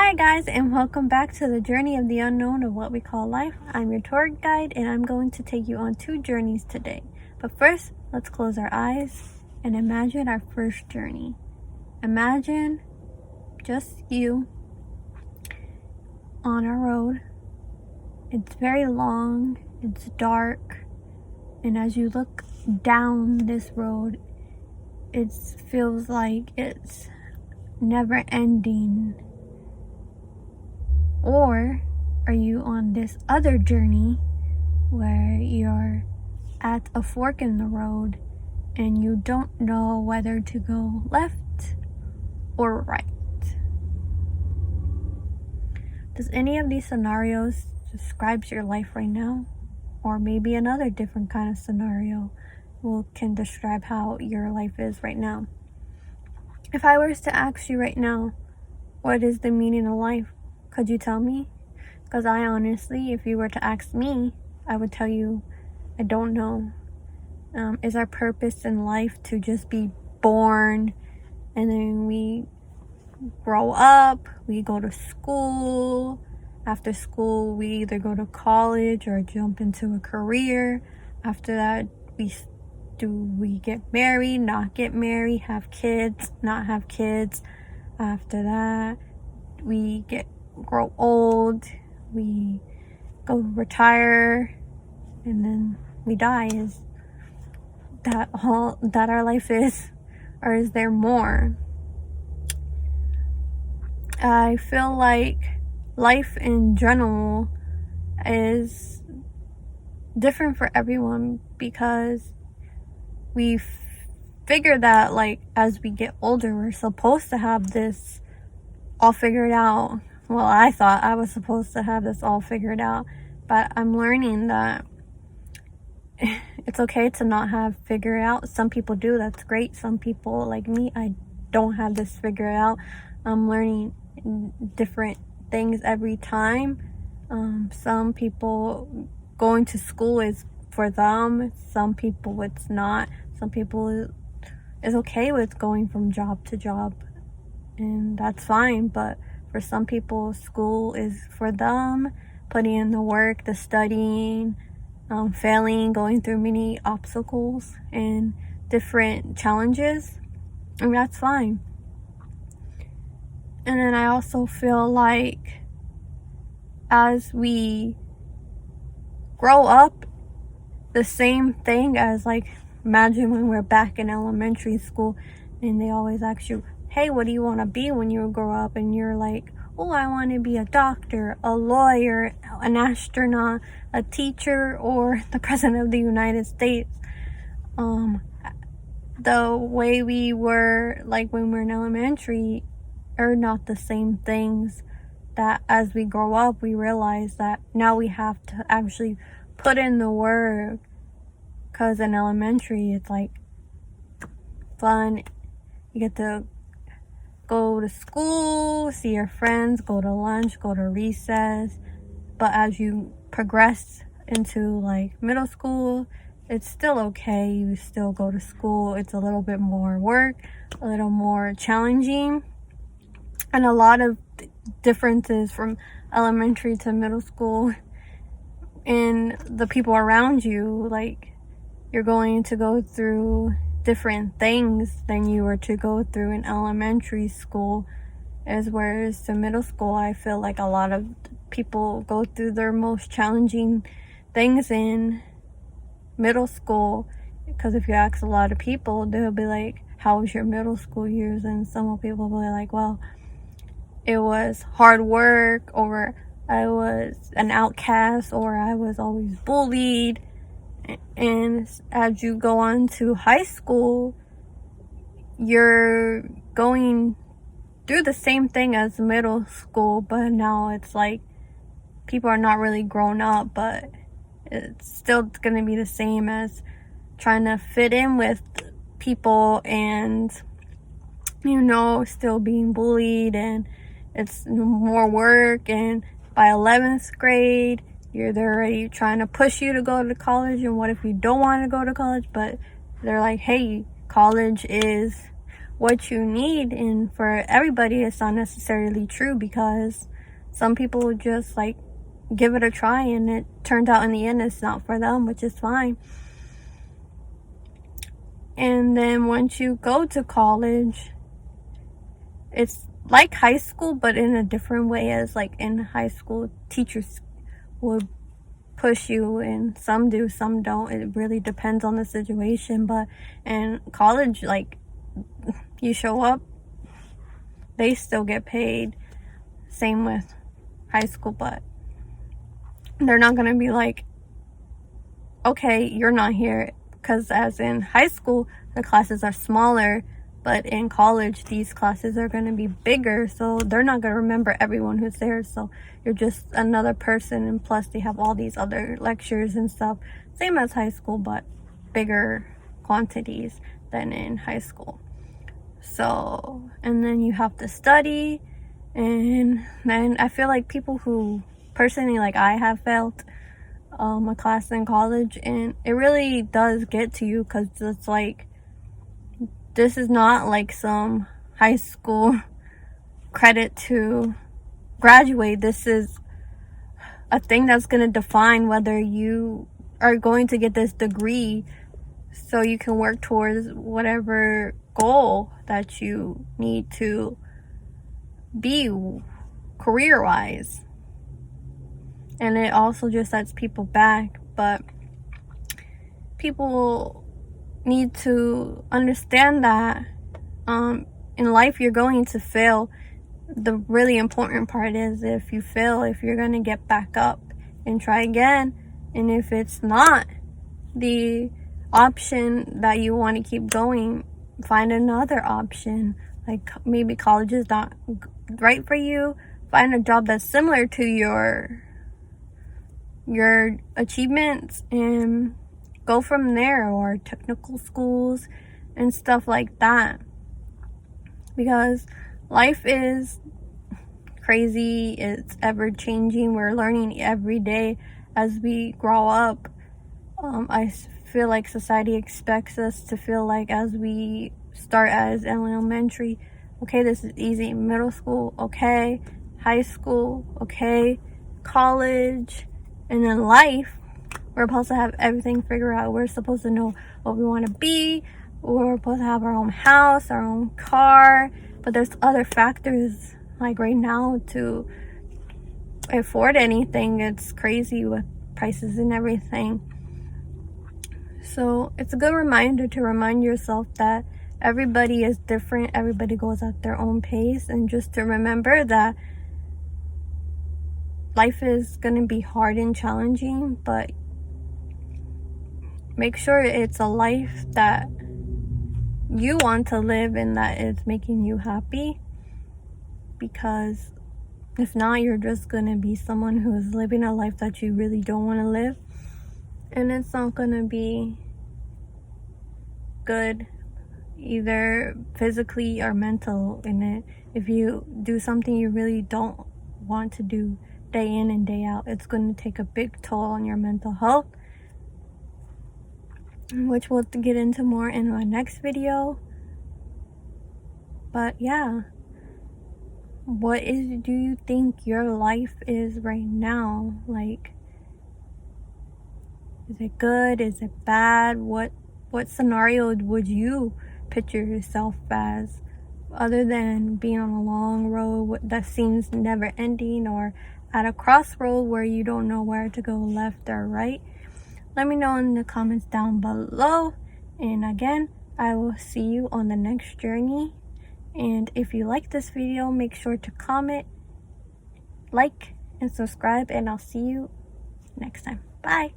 Hi guys, and welcome back to the journey of the unknown of what we call life. I'm your tour guide, and I'm going to take you on 2 journeys today. But first, let's close our eyes and imagine our first journey. Imagine just you on a road. It's very long, it's dark, and as you look down this road, it feels like it's never ending. Or are you on this other journey where you're at a fork in the road and you don't know whether to go left or right? Does any of these scenarios describes your life right now? Or maybe another different kind of scenario can describe how your life is right now. If I was to ask you right now, what is the meaning of life? Could you tell me? Because I honestly, if you were to ask me, I would tell you, I don't know. Is our purpose in life to just be born and then we grow up, we go to school, after school we either go to college or jump into a career, after that we get married, not get married, have kids, not have kids, after that we grow old, we go retire, and then we die. Is that all that our life is, or is there more? I feel like life in general is different for everyone because we figure that like as we get older we're supposed to have this all figured out. Well, I thought I was supposed to have this all figured out, but I'm learning that it's okay to not have figured out. Some people do, that's great. Some people like me, I don't have this figured out. I'm learning different things every time. Some people going to school is for them, some people it's not. Some people is okay with going from job to job, and that's fine, but for some people, school is for them, putting in the work, the studying, failing, going through many obstacles and different challenges, and that's fine. And then I also feel like as we grow up, the same thing as like, imagine when we're back in elementary school and they always ask you, hey, what do you want to be when you grow up? And you're like, oh, I want to be a doctor, a lawyer, an astronaut, a teacher, or the president of the United States. The way we were like when we're in elementary are not the same things. That as we grow up, we realize that now we have to actually put in the work, because in elementary it's like fun. You get to go to school, see your friends, go to lunch, go to recess. But as you progress into like middle school, it's still okay. You still go to school. It's a little bit more work, a little more challenging, and a lot of differences from elementary to middle school. And the people around you, like, you're going to go through different things than you were to go through in elementary school. Whereas to middle school, I feel like a lot of people go through their most challenging things in middle school, because if you ask a lot of people, they'll be like, how was your middle school years? And some people will be like, well, it was hard work, or I was an outcast, or I was always bullied. And as you go on to high school, you're going through the same thing as middle school, but now it's like people are not really grown up, but it's still going to be the same as trying to fit in with people and, still being bullied, and it's more work. And by 11th grade, they're already trying to push you to go to college. And what if you don't want to go to college, but they're like, hey, college is what you need, and for everybody it's not necessarily true, because some people just like give it a try and it turns out in the end it's not for them, which is fine. And then once you go to college, it's like high school but in a different way. As like in high school, teachers would push you, and some do, some don't. It really depends on the situation. But in college, like, you show up, they still get paid. Same with high school, but they're not gonna be like, okay, you're not here, because as in high school the classes are smaller, but in college these classes are going to be bigger, so they're not going to remember everyone who's there, so you're just another person. And plus they have all these other lectures and stuff, same as high school, but bigger quantities than in high school. So, and then you have to study, and then I feel like people who personally, like I have failed a class in college, and it really does get to you, because it's like, this is not like some high school credit to graduate. This is a thing that's going to define whether you are going to get this degree, so you can work towards whatever goal that you need to be career-wise. And it also just sets people back. But people need to understand that in life you're going to fail. The really important part is, if you fail, if you're going to get back up and try again. And if it's not the option that you want to keep going, find another option. Like maybe college is not right for you, find a job that's similar to your achievements and go from there, or technical schools and stuff like that. Because life is crazy, it's ever changing, we're learning every day as we grow up. I feel like society expects us to feel like, as we start as elementary, okay, this is easy. Middle school, okay. High school, okay. College, and then life, we're supposed to have everything figured out. We're supposed to know what we want to be. We're supposed to have our own house, our own car. But there's other factors, like right now, to afford anything. It's crazy with prices and everything. So it's a good reminder to remind yourself that everybody is different. Everybody goes at their own pace. And just to remember that life is going to be hard and challenging, but make sure it's a life that you want to live and that it's making you happy. Because if not, you're just going to be someone who is living a life that you really don't want to live. And it's not going to be good, either physically or mental in it. If you do something you really don't want to do day in and day out, it's going to take a big toll on your mental health, which we'll get into more in my next video. But yeah, do you think your life is right now? Like, is it good? Is it bad? What scenario would you picture yourself as, other than being on a long road that seems never ending, or at a crossroad where you don't know where to go, left or right? Let me know in the comments down below. And again, I will see you on the next journey. And if you like this video, make sure to comment, like, and subscribe, and I'll see you next time. Bye.